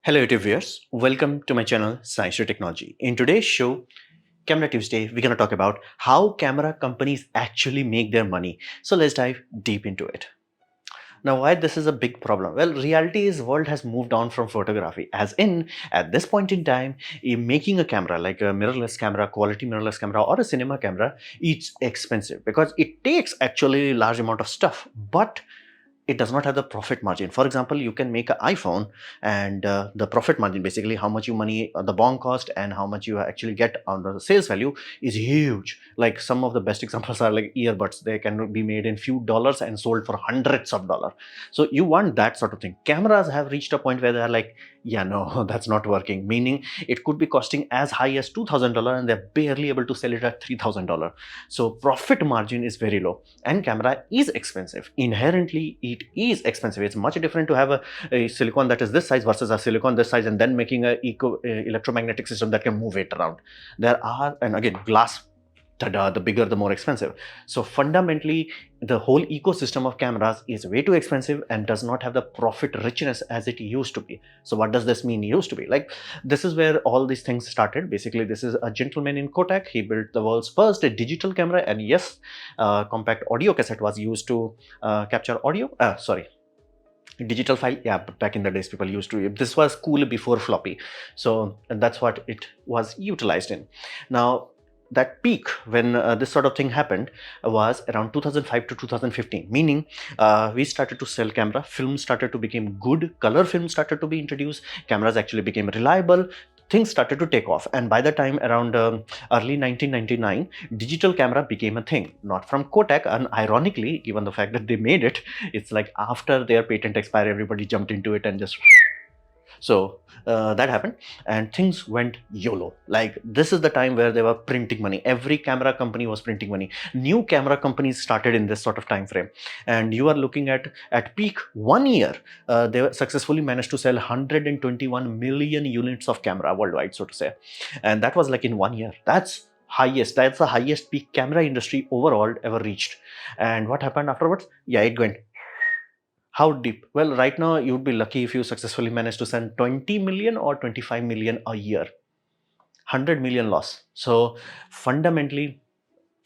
Hello YouTube viewers, welcome to my channel Science to Technology. In today's show, Camera Tuesday, we're going to talk about how camera companies actually make their money. So let's dive deep into it. Now, why this is a big problem? Well, reality is world has moved on from photography. As in, at this point in time, making a camera like a mirrorless camera, quality mirrorless camera, or a cinema camera, it's expensive because it takes actually large amount of stuff. But it does not have the profit margin. For example, you can make an iPhone and the profit margin, basically how much you money the BOM cost and how much you actually get on the sales value, is huge. Like some of the best examples are like earbuds. They can be made in few dollars and sold for hundreds of dollars. So you want that sort of thing. Cameras have reached a point where they're like, yeah, no, that's not working. Meaning it could be costing as high as $2,000 and they're barely able to sell it at $3,000. So profit margin is very low and camera is expensive. Inherently, it is expensive. It's much different to have a silicon that is this size versus a silicon this size and then making a electromagnetic system that can move it around. There are, and again, glass, the bigger the more expensive. So fundamentally the whole ecosystem of cameras is way too expensive and does not have the profit richness as it used to be. So what does this mean used to be? Like, this is where all these things started. Basically, this is a gentleman in Kodak. He built the world's first digital camera, and yes, compact audio cassette was used to capture audio, digital file. Yeah, back in the days people used to, this was cool before floppy. So that's what it was utilized in. Now that peak when this sort of thing happened was around 2005 to 2015, meaning we started to sell camera, film started to become good, color film started to be introduced, cameras actually became reliable, things started to take off. And by the time around early 1999, digital camera became a thing, not from Kodak, and ironically, given the fact that they made it, it's like after their patent expired, everybody jumped into it and just so that happened and things went YOLO. Like, this is the time where they were printing money. Every camera company was printing money. New camera companies started in this sort of time frame, and you are looking at peak 1 year, they were successfully managed to sell 121 million units of camera worldwide, so to say. And that was like in 1 year. That's the highest peak camera industry overall ever reached. And what happened afterwards? Yeah, it went. How deep? Well, right now you would be lucky if you successfully manage to send 20 million or 25 million a year. 100 million loss. So fundamentally,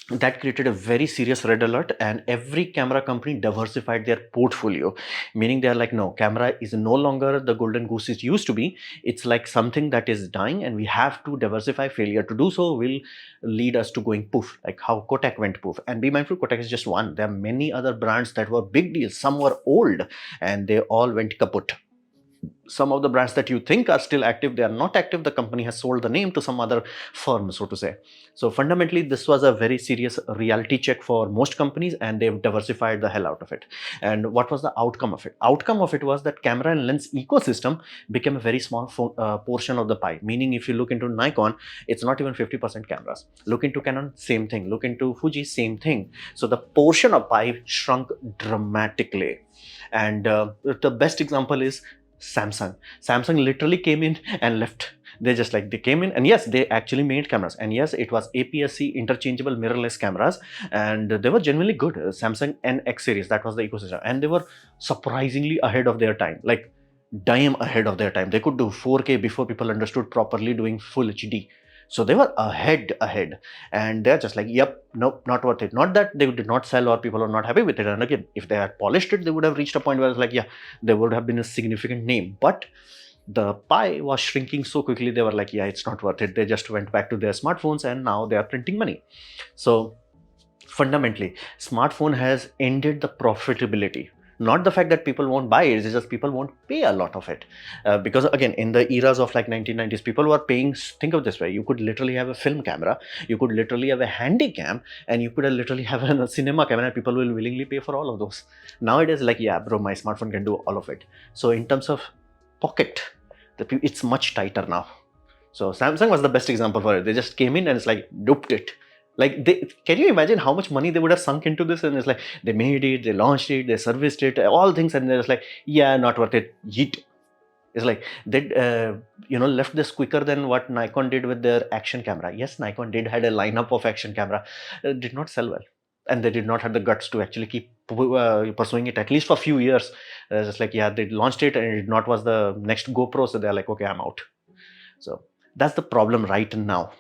that created a very serious red alert, and every camera company diversified their portfolio, meaning they're like, no, camera is no longer the golden goose it used to be. It's like something that is dying and we have to diversify. Failure to do so will lead us to going poof, like how Kodak went poof. And be mindful, Kodak is just one. There are many other brands that were big deals. Some were old and they all went kaput. Some of the brands that you think are still active, they are not active. The company has sold the name to some other firm, so to say. So fundamentally, this was a very serious reality check for most companies, and they've diversified the hell out of it. And what was the outcome of it? Outcome of it was that camera and lens ecosystem became a very small portion of the pie. Meaning, if you look into Nikon, it's not even 50% cameras. Look into Canon, same thing. Look into Fuji, same thing. So the portion of pie shrunk dramatically. And the best example is Samsung. Samsung literally came in and left. They came in, and yes, they actually made cameras, and yes, it was APS-C interchangeable mirrorless cameras, and they were genuinely good. Samsung NX series, that was the ecosystem, and they were surprisingly ahead of their time, like dime ahead of their time. They could do 4K before people understood properly doing full HD. So they were ahead, and they're just like, yep, nope, not worth it. Not that they did not sell or people are not happy with it. And again, if they had polished it, they would have reached a point where it's like, yeah, they would have been a significant name. But the pie was shrinking so quickly, they were like, yeah, it's not worth it. They just went back to their smartphones and now they are printing money. So fundamentally, smartphone has ended the profitability. Not the fact that people won't buy it, it's just people won't pay a lot of it. Because again, in the eras of like 1990s, people were paying, think of this way, you could literally have a film camera, you could literally have a handy cam, and you could literally have a cinema camera, and people will willingly pay for all of those. Nowadays, like, yeah, bro, my smartphone can do all of it. So in terms of pocket, it's much tighter now. So Samsung was the best example for it. They just came in and it's like, duped it. Like, can you imagine how much money they would have sunk into this? And it's like, they made it, they launched it, they serviced it, all things, and they're just like, yeah, not worth it, yeet. It's like, they left this quicker than what Nikon did with their action camera. Yes, Nikon did had a lineup of action camera, did not sell well. And they did not have the guts to actually keep pursuing it, at least for a few years. They're just like, yeah, they launched it and it not was the next GoPro, so they're like, okay, I'm out. So that's the problem right now.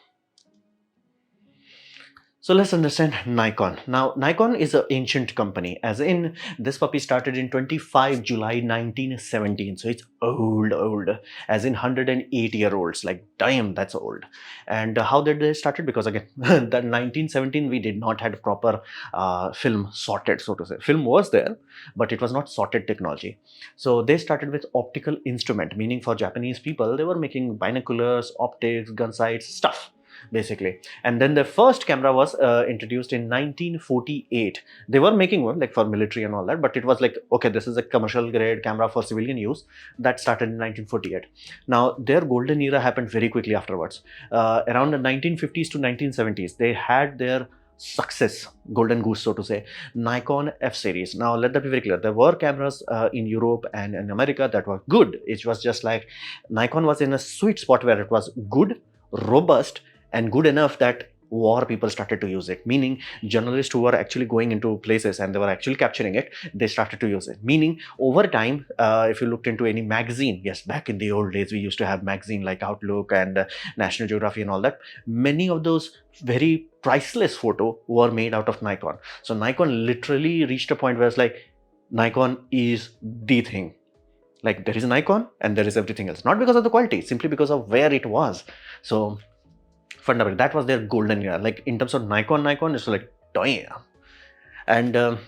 So let's understand Nikon. Now, Nikon is an ancient company, as in this puppy started in 25 July 1917. So it's old, as in 108-year-olds. Like, damn, that's old. And how did they started? Because again, that 1917, we did not had proper film sorted, so to say. Film was there, but it was not sorted technology. So they started with optical instrument, meaning for Japanese people, they were making binoculars, optics, gun sights, stuff basically. And then the first camera was introduced in 1948. They were making one like for military and all that, but it was like, okay, this is a commercial grade camera for civilian use. That started in 1948. Now their golden era happened very quickly afterwards. Around the 1950s to 1970s, they had their success, golden goose, so to say, Nikon F series. Now let that be very clear, there were cameras in Europe and in America that were good. It was just like Nikon was in a sweet spot where it was good, robust, and good enough that war people started to use it, meaning journalists who were actually going into places and they were actually capturing it, they started to use it. Meaning over time, if you looked into any magazine, yes, back in the old days we used to have magazine like Outlook and National Geography and all that, many of those very priceless photo were made out of Nikon. So Nikon literally reached a point where it's like, Nikon is the thing. Like there is a Nikon and there is everything else, not because of the quality, simply because of where it was. So fundamentally, that was their golden era. Like in terms of Nikon, it's like, damn. And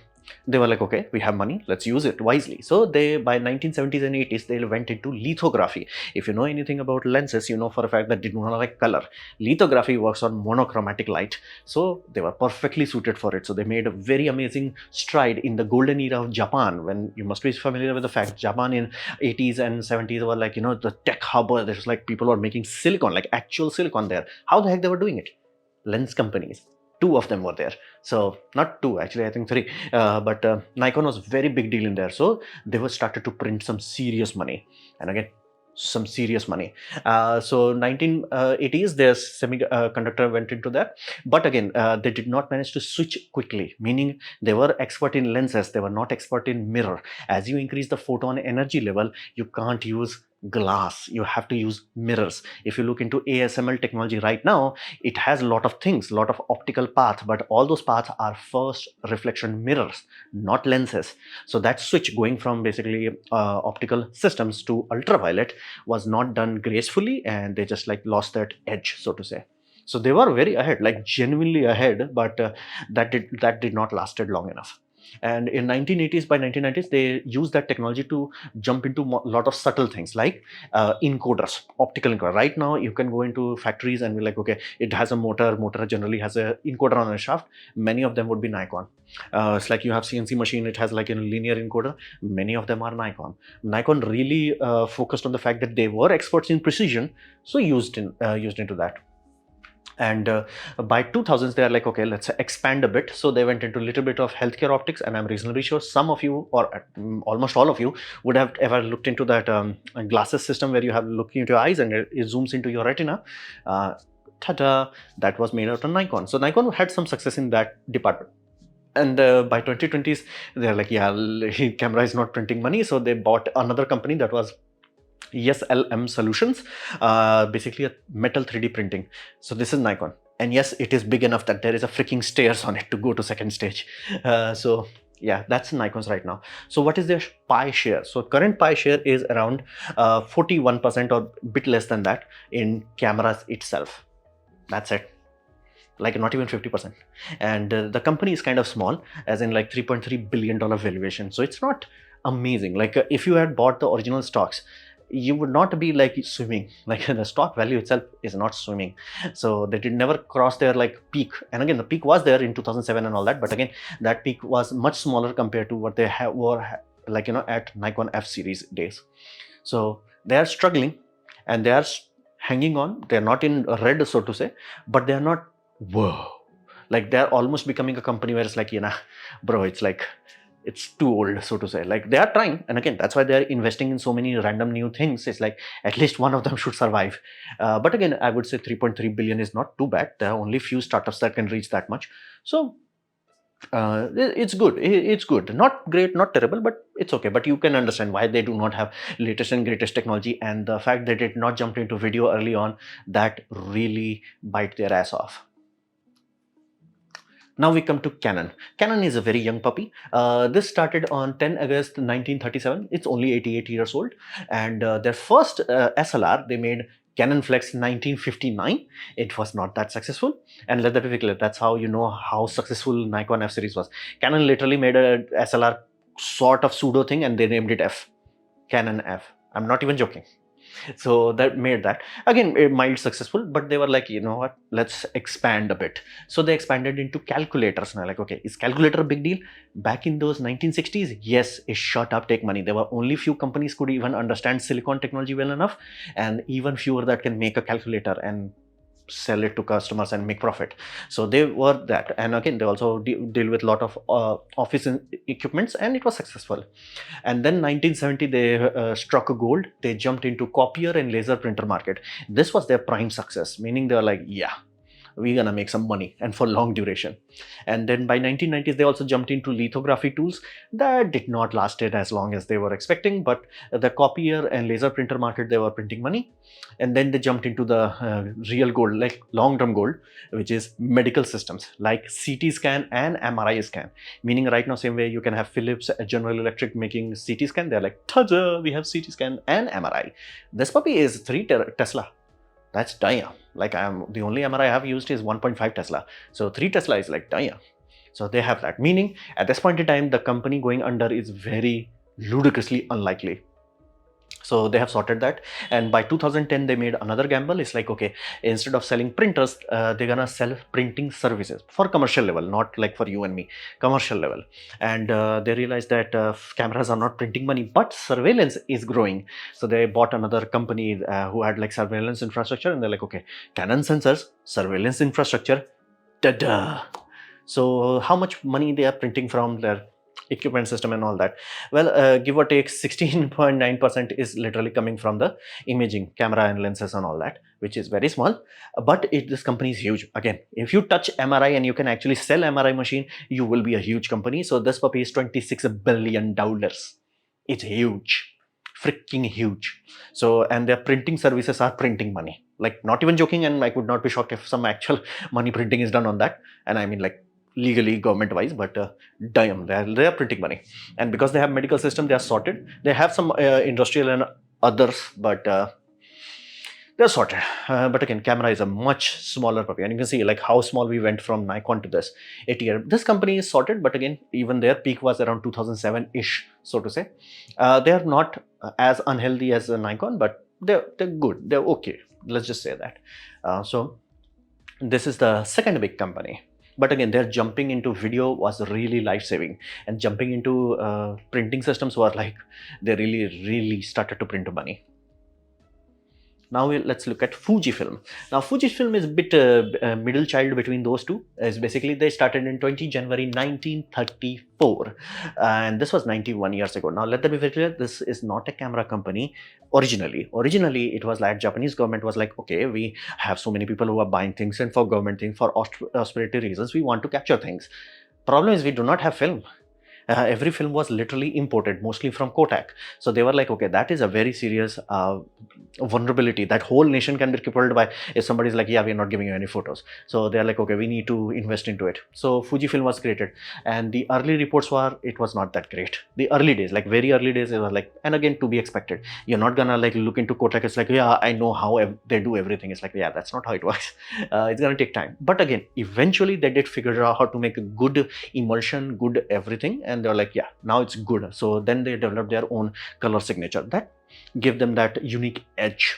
they were like, okay, we have money, let's use it wisely. So they, by 1970s and 80s, they went into lithography. If you know anything about lenses, you know for a fact that they do not like color. Lithography works on monochromatic light. So they were perfectly suited for it. So they made a very amazing stride in the golden era of Japan. When you must be familiar with the fact, Japan in 80s and 70s were like, the tech hub. There's like people were making silicon, like actual silicon there. How the heck they were doing it? Lens companies. Two of them were there. So not two, actually, I think three. But Nikon was a very big deal in there. So they were started to print some serious money. And again, some serious money. So 1980s, their semiconductor went into that. But again, they did not manage to switch quickly, meaning they were expert in lenses. They were not expert in mirror. As you increase the photon energy level, you can't use glass, you have to use mirrors. If you look into ASML technology right now, it has a lot of things, a lot of optical paths, but all those paths are first reflection mirrors, not lenses. So that switch going from basically optical systems to ultraviolet was not done gracefully, and they just like lost that edge, so to say. So they were very ahead, like genuinely ahead, but that did not lasted long enough. And in 1980s, by 1990s, they used that technology to jump into a lot of subtle things like encoders, optical encoder. Right now, you can go into factories and be like, okay, it has a motor generally has a encoder on a shaft. Many of them would be Nikon. It's like you have CNC machine, it has like a linear encoder. Many of them are Nikon. Nikon really focused on the fact that they were experts in precision, so used into that. And by 2000s, they are like, okay, let's expand a bit. So they went into a little bit of healthcare optics, and I'm reasonably sure some of you, or almost all of you, would have ever looked into that glasses system where you have looking into your eyes and it zooms into your retina. Ta-da! That was made out of Nikon. So Nikon had some success in that department. And by 2020s, they're like, yeah, camera is not printing money. So they bought another company that was SLM Solutions, basically a metal 3D printing. So this is Nikon. And yes, it is big enough that there is a freaking stairs on it to go to second stage. So yeah, that's Nikon's right now. So what is their pie share? So current pie share is around 41% or a bit less than that in cameras itself. That's it. Like not even 50%. And the company is kind of small, as in like $3.3 billion valuation. So it's not amazing. Like if you had bought the original stocks, you would not be like swimming. Like the stock value itself is not swimming. So they did never cross their like peak. And again, the peak was there in 2007 and all that. But again, that peak was much smaller compared to what they were like, at Nikon F series days. So they are struggling and they are hanging on. They're not in red, so to say, but they're not, whoa. Like they're almost becoming a company where it's like, bro, it's like, it's too old, so to say. Like they are trying, and again, that's why they're investing in so many random new things. It's like at least one of them should survive. But again, I would say 3.3 billion is not too bad. There are only few startups that can reach that much. So It's good. It's good. Not great, not terrible, but it's okay. But you can understand why they do not have latest and greatest technology, and the fact that it not jumped into video early on, that really bite their ass off. Now we come to Canon. Canon is a very young puppy. This started on 10 August 1937. It's only 88 years old. And their first SLR, they made Canon Flex 1959. It was not that successful. And let that be clear, that's how you know how successful Nikon F series was. Canon literally made a SLR sort of pseudo thing and they named it F. Canon F. I'm not even joking. So that made that again a mild successful, but they were like, you know what, let's expand a bit. So they expanded into calculators. Now like, okay, is calculator a big deal? Back in those 1960s, yes, it shot up take money. There were only few companies could even understand silicon technology well enough, and even fewer that can make a calculator and sell it to customers and make profit. So they were that, and again they also deal with a lot of office equipments, and it was successful. And then 1970 they struck a gold. They jumped into copier and laser printer market. This was their prime success, meaning they were like, yeah, we're gonna make some money, and for long duration. And then by 1990s they also jumped into lithography tools. That did not last it as long as they were expecting, but the copier and laser printer market, they were printing money. And then they jumped into the real gold, like long-term gold, which is medical systems like CT scan and MRI scan. Meaning right now, same way you can have Philips, General Electric making CT scan, they're like, tada, we have CT scan and MRI. This puppy is 3 Tesla. That's damn. Like the only MRI I have used is 1.5 Tesla. So 3 Tesla is like damn. So they have that. Meaning at this point in time, the company going under is very ludicrously unlikely. So they have sorted that, and by 2010 they made another gamble. It's like, okay, instead of selling printers, they're gonna sell printing services for commercial level, not like for you and me, commercial level. And they realized that cameras are not printing money, but surveillance is growing. So they bought another company who had like surveillance infrastructure, and they're like, okay, Canon sensors, surveillance infrastructure, ta-da. So how much money they are printing from their equipment system and all that? Well, give or take 16.9% is literally coming from the imaging camera and lenses and all that, which is very small. But this company is huge. Again, if you touch MRI and you can actually sell MRI machine, you will be a huge company. So this puppy is $26 billion. It's huge, freaking huge. So, and their printing services are printing money, like not even joking. And I would not be shocked if some actual money printing is done on that. And I mean like legally, government wise, but damn, they are printing money. And because they have medical system, they are sorted. They have some industrial and others, but they're sorted. But again, camera is a much smaller puppy, and you can see like how small we went from Nikon to this 8 year. This company is sorted, but again, even their peak was around 2007 ish, so to say. They are not as unhealthy as Nikon, but they're good, they're okay, let's just say that. So this is the second big company. But again, their jumping into video was really life-saving, and jumping into printing systems were like, they really started to print money. Now let's look at Fujifilm. Now Fujifilm is a bit middle child between those two. Is basically they started in 20 January 1934, and this was 91 years ago. Now let that be very clear, this is not a camera company originally. Originally it was like Japanese government was like, okay, we have so many people who are buying things, and for government things, for austerity reasons, we want to capture things. Problem is we do not have film. Every film was literally imported, mostly from Kodak. So they were like, okay, that is a very serious vulnerability. That whole nation can be crippled by if somebody's like, yeah, we're not giving you any photos. So they're like, okay, we need to invest into it. So Fujifilm was created, and the early reports were it was not that great. The early days, like very early days, it was like, and again, to be expected. You're not gonna like look into Kodak. It's like, yeah, I know how they do everything. It's like, yeah, that's not how it works. It's gonna take time. But again, eventually they did figure out how to make a good emulsion, good everything, and they're like, yeah, now it's good. So then they developed their own color signature that give them that unique edge.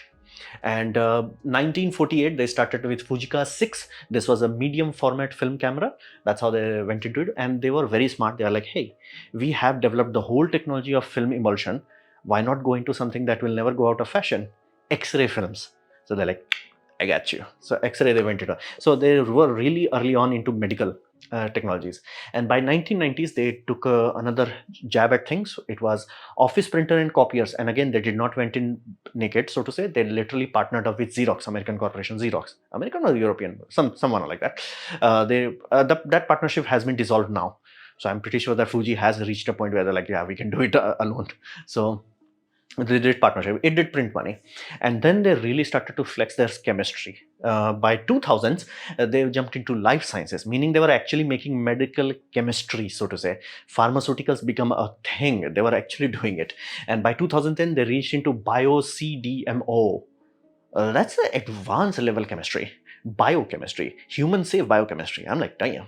And 1948 they started with Fujica 6. This was a medium format film camera. That's how they went into it, and they were very smart. They are like, hey, we have developed the whole technology of film emulsion, why not go into something that will never go out of fashion? X-ray films. So they're like, I got you. So X-ray they went into. So they were really early on into medical. technologies. And by 1990s, they took another jab at things. It was office printer and copiers. And again, they did not went in naked, so to say. They literally partnered up with Xerox, American corporation, Xerox, American or European, someone like that. That partnership has been dissolved now. So I'm pretty sure that Fuji has reached a point where they're like, yeah, we can do it alone. So they did partnership. It did print money, and then they really started to flex their chemistry. By 2000s, they jumped into life sciences, meaning they were actually making medical chemistry, so to say. Pharmaceuticals become a thing. They were actually doing it, and by 2010, they reached into bio-CDMO. That's the advanced level chemistry, biochemistry, human safe biochemistry. I'm like, damn.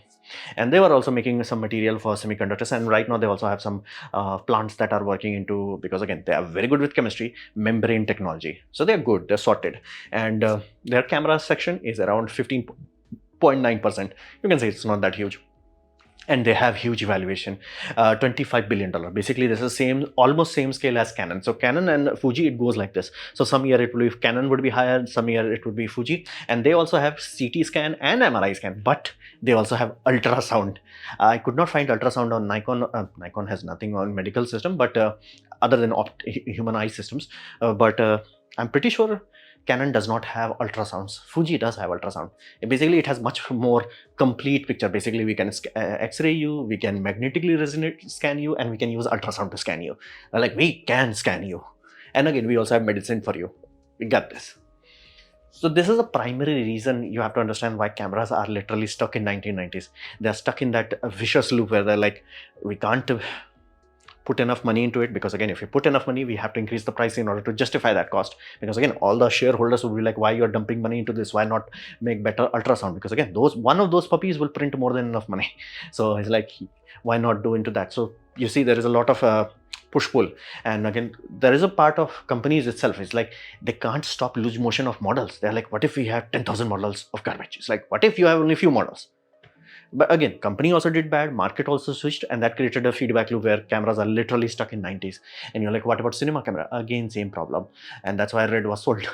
And they were also making some material for semiconductors, and right now they also have some plants that are working into, because again they are very good with chemistry, membrane technology. So they're good, they're sorted, and their camera section is around 15.9%. You can say it's not that huge, and they have huge valuation, $25 billion. Basically, this is almost same scale as Canon. So Canon and Fuji, it goes like this. So some year it will be Canon would be higher, some year it would be Fuji, and they also have CT scan and MRI scan, but they also have ultrasound. I could not find ultrasound on Nikon. Nikon has nothing on medical system, but other than human eye systems. But I'm pretty sure Canon does not have ultrasounds. Fuji does have ultrasound. Basically, it has much more complete picture. Basically, we can X-ray you, we can magnetically resonate scan you, and we can use ultrasound to scan you. Like, we can scan you. And again, we also have medicine for you. We got this. So this is a primary reason you have to understand why cameras are literally stuck in 1990s. They're stuck in that vicious loop where they're like, we can't put enough money into it, because again, if you put enough money, we have to increase the price in order to justify that cost, because again, all the shareholders will be like, why you're dumping money into this, why not make better ultrasound? Because again, one of those puppies will print more than enough money. So it's like, why not do into that? So you see, there is a lot of push-pull. And again, there is a part of companies itself, it's like they can't stop loose motion of models. They're like, what if we have 10,000 models of garbage? It's like, what if you have only few models? But again, company also did bad, market also switched, and that created a feedback loop where cameras are literally stuck in 90s. And you're like, what about cinema camera? Again, same problem. And that's why Red was sold.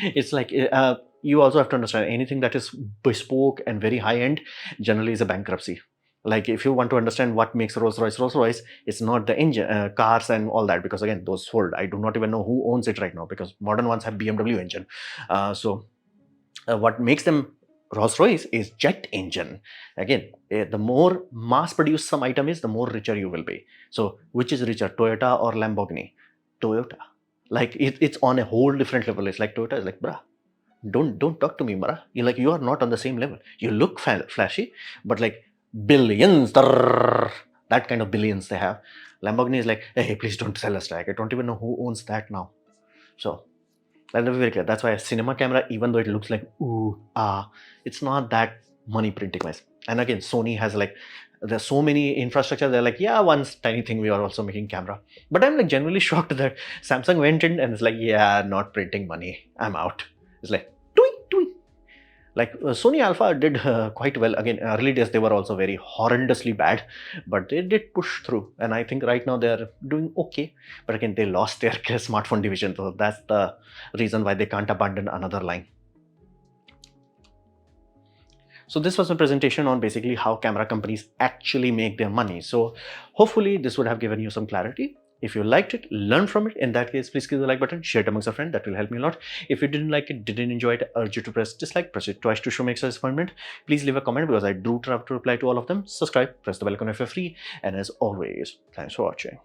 It's like, you also have to understand, anything that is bespoke and very high-end generally is a bankruptcy. Like, if you want to understand what makes Rolls-Royce, it's not the engine, cars and all that, because again, those sold. I do not even know who owns it right now, because modern ones have BMW engine. What makes them Rolls-Royce is jet engine. Again, the more mass-produced some item is, the more richer you will be. So, which is richer, Toyota or Lamborghini? Toyota. Like, it's on a whole different level. It's like, Toyota is like, bruh, don't talk to me, bruh. You're like, you are not on the same level. You look flashy, but like billions, that kind of billions they have. Lamborghini is like, hey, please don't sell a stack. I don't even know who owns that now. So, that'll be very clear. That's why a cinema camera, even though it looks like it's not that money printing wise. And again, Sony has like, there's so many infrastructure. They're like, yeah, one tiny thing, we are also making camera. But I'm like genuinely shocked that Samsung went in and it's like, yeah, not printing money, I'm out. It's like, tweet. Like Sony Alpha did quite well. Again, early days, they were also very horrendously bad, but they did push through. And I think right now they're doing okay. But again, they lost their smartphone division. So that's the reason why they can't abandon another line. So this was a presentation on basically how camera companies actually make their money. So hopefully this would have given you some clarity. If you liked it, learn from it. In that case, please click the like button, share it amongst a friend. That will help me a lot. If you didn't like it, didn't enjoy it, I urge you to press dislike, press it twice to show me extra disappointment. Please leave a comment, because I do try to reply to all of them. Subscribe, press the bell icon if you're free. And as always, thanks for watching.